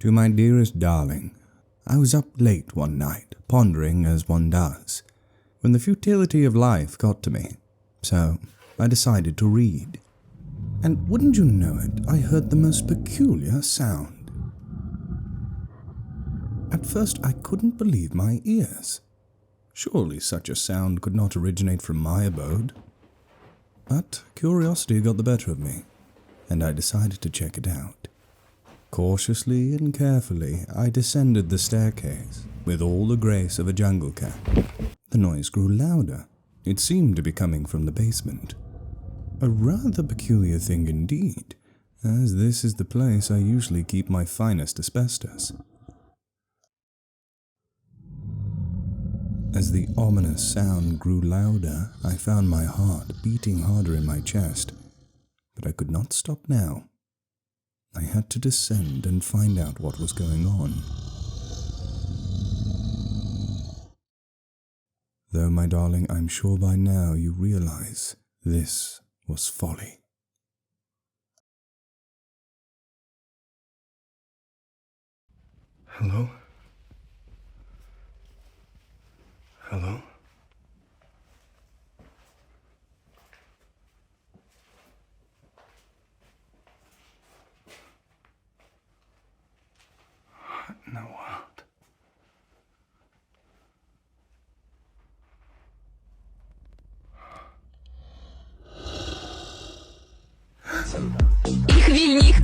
To my dearest darling, I was up late one night, pondering as one does, when the futility of life got to me, so I decided to read. And wouldn't you know it, I heard the most peculiar sound. At first I couldn't believe my ears. Surely such a sound could not originate from my abode. But curiosity got the better of me, and I decided to check it out. Cautiously and carefully, I descended the staircase with all the grace of a jungle cat. The noise grew louder. It seemed to be coming from the basement. A rather peculiar thing indeed, as this is the place I usually keep my finest asbestos. As the ominous sound grew louder, I found my heart beating harder in my chest, but I could not stop now. I had to descend and find out what was going on. Though, my darling, I'm sure by now you realize this was folly. Hello? Hello? What in the world? Ich will nicht